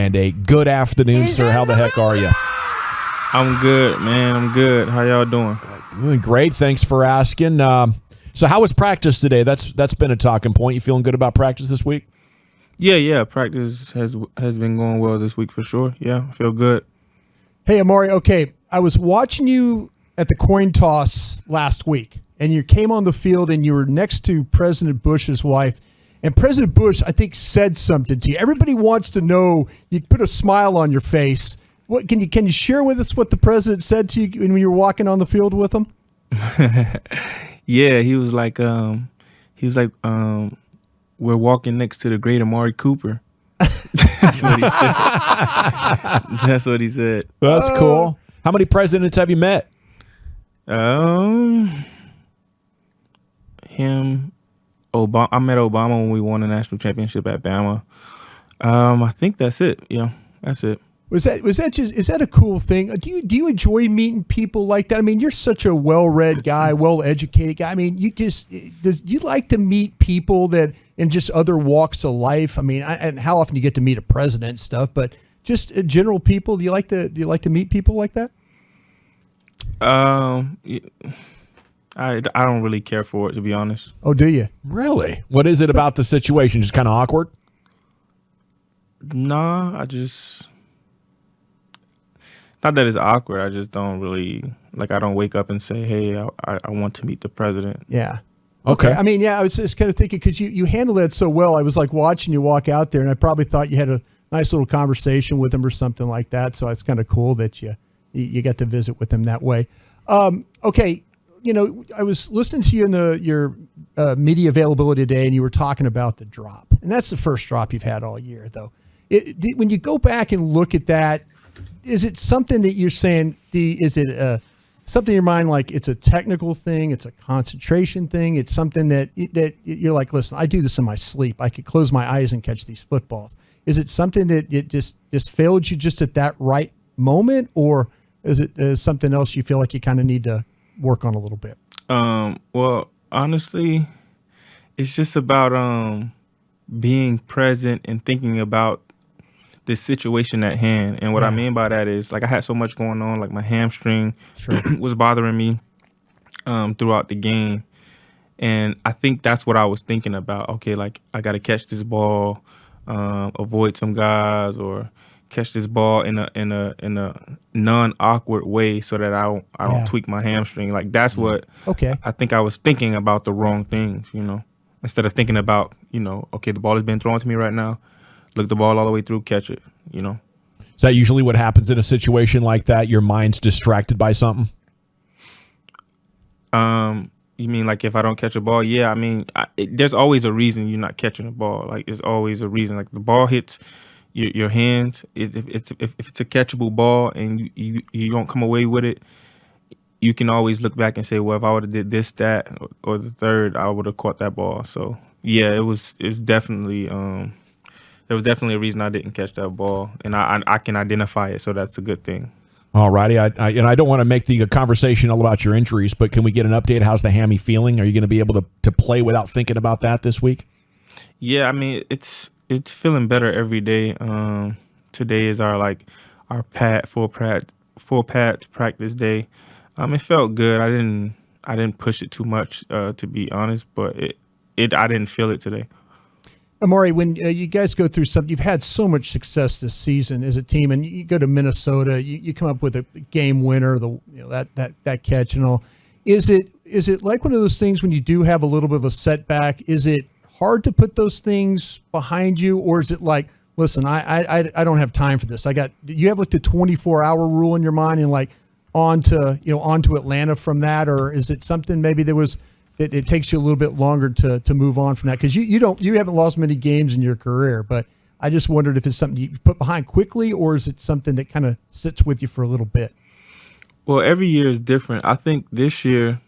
and a good afternoon, sir. How the heck are you? I'm good, man. I'm good. How y'all doing? Doing great. Thanks for asking. So how was practice today? That's been a talking point. You feeling good about practice this week? Yeah. Practice has been going well this week for sure. Yeah, I feel good. Hey, Amari. Okay, I was watching you at the coin toss last week, and you came on the field and you were next to President Bush's wife. And President Bush, I think, said something to you. Everybody wants to know. You put a smile on your face. What can you share with us what the president said to you when you were walking on the field with him? Yeah, he was like, we're walking next to the great Amari Cooper. That's what he said. That's what he said. That's cool. How many presidents have you met? Him, Obama. I met Obama when we won the national championship at Bama. I think that's it. Yeah, that's it. Is that a cool thing? Do you enjoy meeting people like that? I mean, you're such a well-read guy, well-educated guy. I mean, do you like to meet people that in just other walks of life? I mean, and how often do you get to meet a president and stuff, but just general people, do you like to meet people like that? I don't really care for it, to be honest. Oh, do you? Really? What is it about the situation? Just kind of awkward? Nah, not that it's awkward. I just don't really, I don't wake up and say, hey, I want to meet the president. Yeah. Okay. I mean, yeah, I was just kind of thinking because you handled that so well. I was like watching you walk out there, and I probably thought you had a nice little conversation with him or something like that. So it's kind of cool that you got to visit with him that way. Okay. I was listening to you in your media availability today, and you were talking about the drop. And that's the first drop you've had all year, though. When you go back and look at that, is it something that you're saying, is it something in your mind like it's a technical thing, it's a concentration thing, it's something that you're like, listen, I do this in my sleep. I could close my eyes and catch these footballs. Is it something that it just failed you just at that right moment, or is it something else you feel like you kind of need to work on a little bit? Well, honestly, it's just about being present and thinking about the situation at hand. And what I mean by that is, I had so much going on, my hamstring was bothering me throughout the game. And I think that's what I was thinking about. Okay, I got to catch this ball, avoid some guys, or catch this ball in a non-awkward way so that I don't tweak my hamstring. That's what I think I was thinking about, the wrong things, instead of thinking about, okay, the ball has been thrown to me right now. Look the ball all the way through, catch it, Is that usually what happens in a situation like that? Your mind's distracted by something? You mean if I don't catch a ball? Yeah, I mean, there's always a reason you're not catching a ball. There's always a reason. The ball hits your hands. If it's a catchable ball and you don't come away with it, you can always look back and say, well, if I would have did this, that, or the third, I would have caught that ball. So yeah, it's definitely there was definitely a reason I didn't catch that ball, and I can identify it, so that's a good thing. All righty. I don't want to make the conversation all about your injuries, but can we get an update? How's the hammy feeling? Are you going to be able to play without thinking about that this week? Yeah, I mean, it's feeling better every day. Today is our full pad practice day. It felt good. I didn't push it too much, to be honest, but I didn't feel it today. Amari, when you guys go through something, you've had so much success this season as a team, and you go to Minnesota, you come up with a game winner, that catch and all. Is it like one of those things when you do have a little bit of a setback? Is it hard to put those things behind you, or is it like, listen, I don't have time for this. You have the 24-hour rule in your mind and on to Atlanta from that, or is it something maybe it takes you a little bit longer to move on from that? Because you haven't lost many games in your career, but I just wondered if it's something you put behind quickly, or is it something that kind of sits with you for a little bit? Well, every year is different. I think this year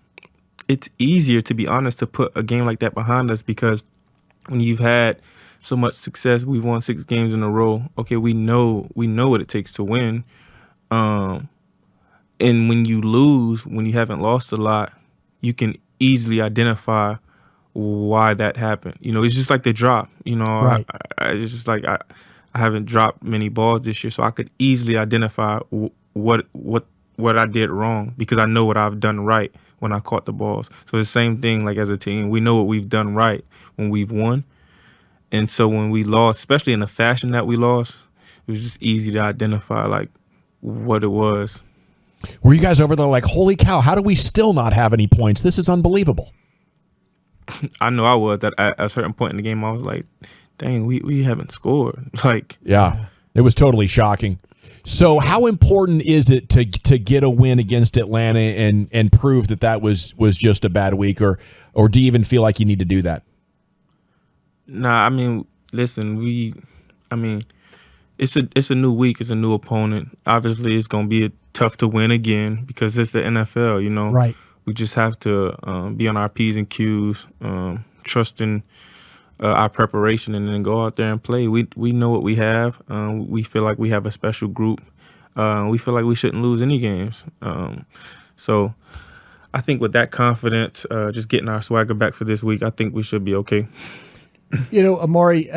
it's easier, to be honest, to put a game like that behind us, because when you've had so much success, we've won 6 games in a row. Okay, we know what it takes to win. And when you lose, when you haven't lost a lot, you can easily identify why that happened. It's just like the drop. Right. It's just I haven't dropped many balls this year, so I could easily identify what I did wrong because I know what I've done right when I caught the balls. So the same thing, like as a team, we know what we've done right when we've won, and so when we lost, especially in the fashion that we lost, it was just easy to identify like what it was. Were you guys over there like, holy cow, how do we still not have any points? This is unbelievable. I know I was at a certain point in the game. I was like, dang, we haven't scored. Like, yeah, it was totally shocking. So how important is it to get a win against Atlanta and prove that was just a bad week, or do you even feel like you need to do that? Nah, I mean, listen, it's a new week, it's a new opponent. Obviously, it's gonna be tough to win again because it's the NFL, you know. Right. We just have to be on our P's and Q's, trust in our preparation, and then go out there and play. We know what we have. We feel like we have a special group. We feel like we shouldn't lose any games. So I think with that confidence, just getting our swagger back for this week, I think we should be okay. You know, Amari,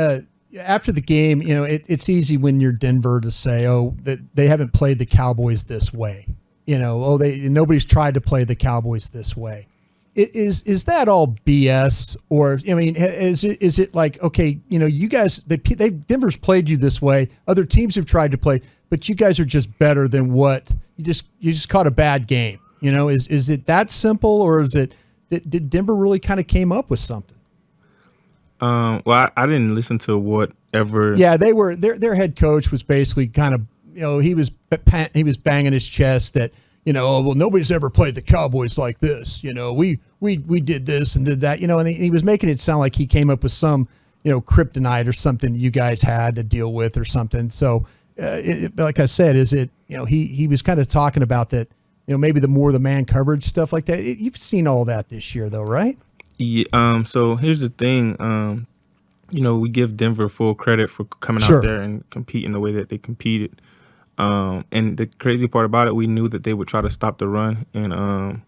after the game, you know, it's easy when you're Denver to say, oh, that they haven't played the Cowboys this way. You know, oh, nobody's tried to play the Cowboys this way. Is that all BS? Or, I mean, is it like, okay, you know, you guys, Denver's played you this way. Other teams have tried to play, but you guys are just better than what you just caught a bad game. You know, is it that simple, or is it did Denver really kind of came up with something? Well, I didn't listen to whatever. Yeah, they were their head coach was basically kind of, you know, he was banging his chest that, you know, oh, well, nobody's ever played the Cowboys like this. You know, we did this and did that. You know, and he was making it sound like he came up with some, you know, kryptonite or something you guys had to deal with or something. So, like I said, is it, you know, he was kind of talking about that, you know, maybe the man coverage stuff like that. You've seen all that this year, though, right? Yeah. So here's the thing. You know, we give Denver full credit for coming Sure. out there and competing the way that they competed. And the crazy part about it, we knew that they would try to stop the run and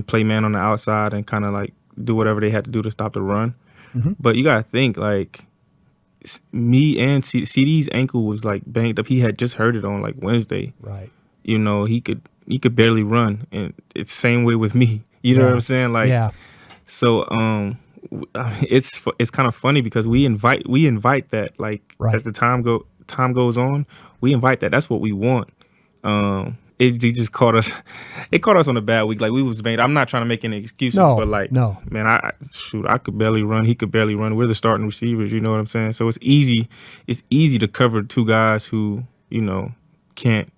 play man on the outside and kind of like do whatever they had to do to stop the run. Mm-hmm. But you gotta think, like, me and CD's ankle was like banged up. He had just hurt it on like Wednesday. Right. You know, he could barely run, and it's the same way with me. You know what I'm saying? Like, yeah. So it's kind of funny because we invite that, like, Right. as the time goes on, we invite that. That's what we want. It just caught us. It caught us on a bad week. Like, we was made. I'm not trying to make any excuses, but like, no, man, I could barely run. He could barely run. We're the starting receivers. You know what I'm saying? So it's easy. It's easy to cover two guys who, you know, can't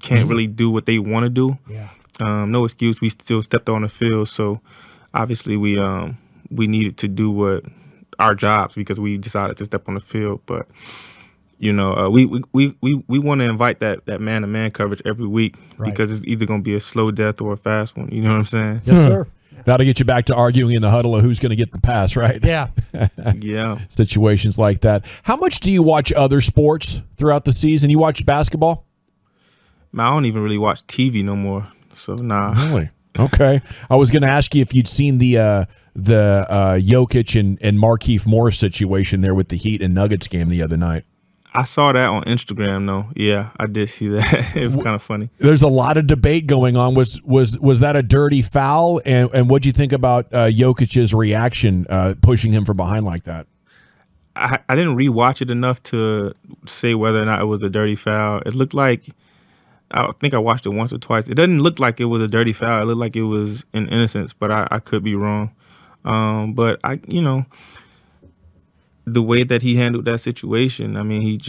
really do what they want to do. Yeah. No excuse. We still stepped on the field, so obviously we needed to do what our jobs because we decided to step on the field. But you know, we want to invite that man-to-man coverage every week, right, because it's either going to be a slow death or a fast one. You know what I'm saying? Yes, sir. That'll get you back to arguing in the huddle of who's going to get the pass, right? Yeah. Yeah. Situations like that. How much do you watch other sports throughout the season? You watch basketball? Man, I don't even really watch TV no more. So nah. Really? Okay. I was going to ask you if you'd seen the Jokic and Markieff Morris situation there with the Heat and Nuggets game the other night. I saw that on Instagram, though. Yeah, I did see that. It was kind of funny. There's a lot of debate going on. Was that a dirty foul? And what'd you think about Jokic's reaction, pushing him from behind like that? I didn't rewatch it enough to say whether or not it was a dirty foul. It looked like, I think I watched it once or twice. It doesn't look like it was a dirty foul. It looked like it was an innocence, but I could be wrong. But you know, the way that he handled that situation, I mean,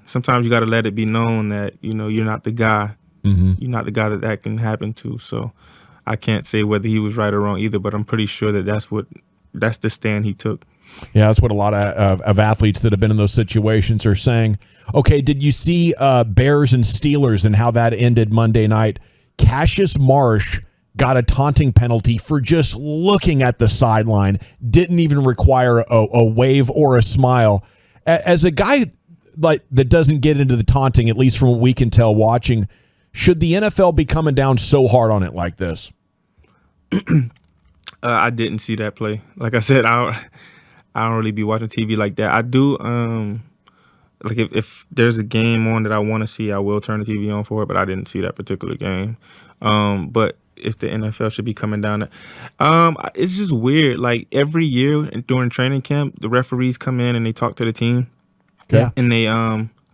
sometimes you got to let it be known that, you know, you're not the guy. Mm-hmm. You're not the guy that can happen to. So I can't say whether he was right or wrong either, but I'm pretty sure that that's the stand he took. Yeah, that's what a lot of athletes that have been in those situations are saying. Okay, did you see Bears and Steelers and how that ended Monday night? Cassius Marsh got a taunting penalty for just looking at the sideline, didn't even require a wave or a smile. As a guy like that doesn't get into the taunting, at least from what we can tell watching, should the NFL be coming down so hard on it like this? I didn't see that play. Like I said, I don't really be watching TV like that. I do like if there's a game on that I want to see, I will turn the TV on for it. But I didn't see that particular game. But if the NFL should be coming down, it's just weird. Like every year during training camp, the referees come in and they talk to the team. Yeah. And they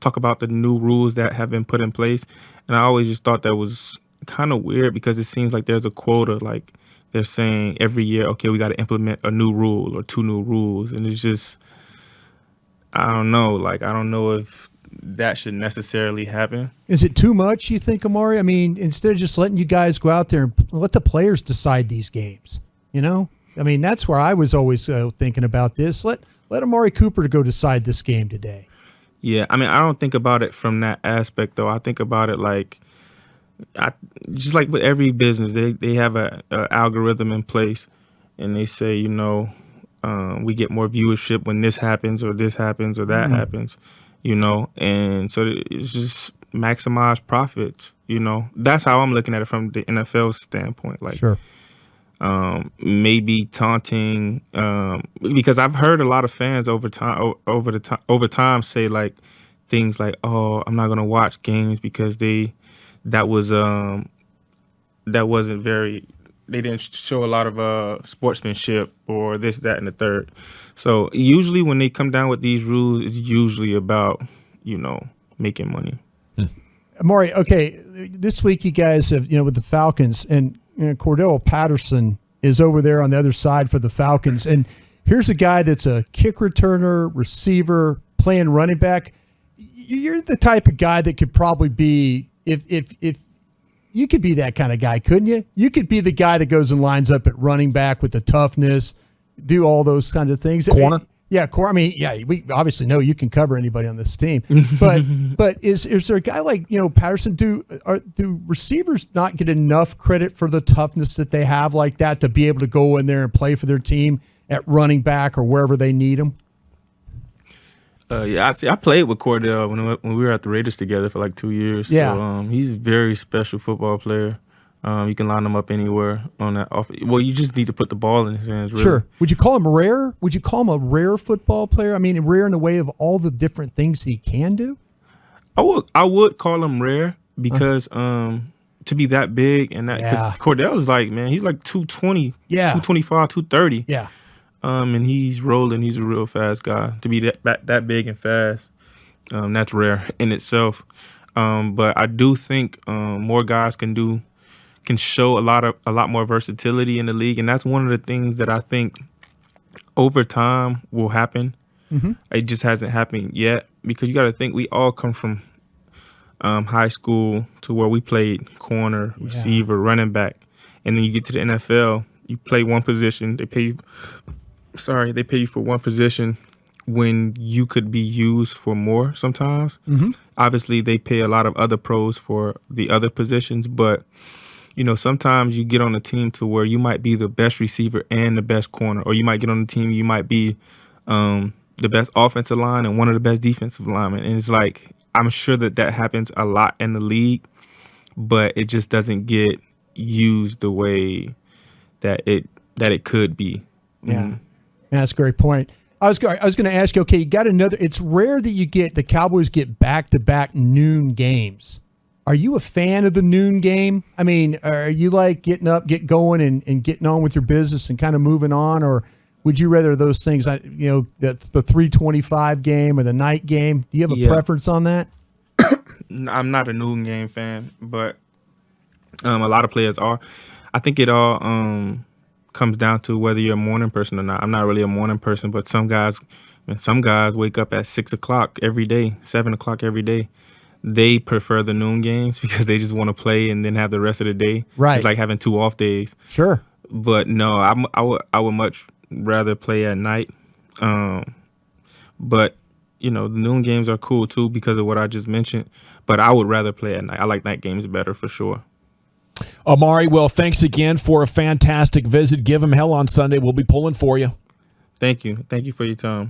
talk about the new rules that have been put in place. And I always just thought that was kind of weird because it seems like there's a quota. Like they're saying every year, okay, we got to implement a new rule or 2 new rules. And it's just, I don't know. Like, I don't know if that should necessarily happen. Is it too much, you think, Amari? I mean, instead of just letting you guys go out there and let the players decide these games, you know? I mean, that's where I was always thinking about this. Let Amari Cooper go decide this game today. Yeah, I mean, I don't think about it from that aspect, though. I think about it like, just like with every business, they have a algorithm in place, and they say, you know, we get more viewership when this happens or that happens, you know, and so it's just maximize profits, you know. That's how I'm looking at it from the NFL standpoint. Like, sure. Maybe taunting, because I've heard a lot of fans over time say like things like, "Oh, I'm not gonna watch games because that wasn't very, they didn't show a lot of sportsmanship or this, that, and the third." So usually when they come down with these rules, it's usually about, you know, making money. Amari, okay, this week you guys have, you know, with the Falcons, and Cordell Patterson is over there on the other side for the Falcons. And here's a guy that's a kick returner, receiver, playing running back. You're the type of guy that could probably be, if you could be that kind of guy, couldn't you? You could be the guy that goes and lines up at running back with the toughness, do all those kind of things. Corner? Yeah, I mean, yeah, we obviously know you can cover anybody on this team, but is there a guy like, you know, Patterson? Do receivers not get enough credit for the toughness that they have like that to be able to go in there and play for their team at running back or wherever they need them? Yeah, I played with Cordell when we were at the Raiders together for like 2 years. Yeah, so, he's a very special football player. You can line him up anywhere on that off. Well, you just need to put the ball in his hands. Really. Sure. Would you call him rare? Would you call him a rare football player? I mean, rare in the way of all the different things he can do. I would call him rare because to be that big and that, because Cordell's like, man, he's like 220, 225, 230. Yeah. And he's rolling. He's a real fast guy. To be that big and fast, that's rare in itself. But I do think more guys can show a lot more versatility in the league, and that's one of the things that I think over time will happen. Mm-hmm. It just hasn't happened yet because you got to think we all come from high school to where we played corner, receiver, running back, and then you get to the NFL, you play one position, they pay you for one position when you could be used for more sometimes. Mm-hmm. Obviously, they pay a lot of other pros for the other positions, but you know, sometimes you get on a team to where you might be the best receiver and the best corner, or you might get on a team, you might be the best offensive line and one of the best defensive linemen. And it's like, I'm sure that happens a lot in the league, but it just doesn't get used the way that it could be. Yeah, that's a great point. I was going to ask you, okay, you got another, it's rare that the Cowboys get back-to-back noon games. Are you a fan of the noon game? I mean, are you like getting up, get going, and getting on with your business and kind of moving on? Or would you rather those things, you know, the 3:25 game or the night game? Do you have a preference on that? I'm not a noon game fan, but a lot of players are. I think it all comes down to whether you're a morning person or not. I'm not really a morning person, but some guys wake up at 6 o'clock every day, 7 o'clock every day. They prefer the noon games because they just want to play and then have the rest of the day. Right. It's like having 2 off days. Sure. But no, I would much rather play at night. But you know, the noon games are cool too because of what I just mentioned. But I would rather play at night. I like night games better for sure. Amari, well, thanks again for a fantastic visit. Give him hell on Sunday. We'll be pulling for you. Thank you. Thank you for your time.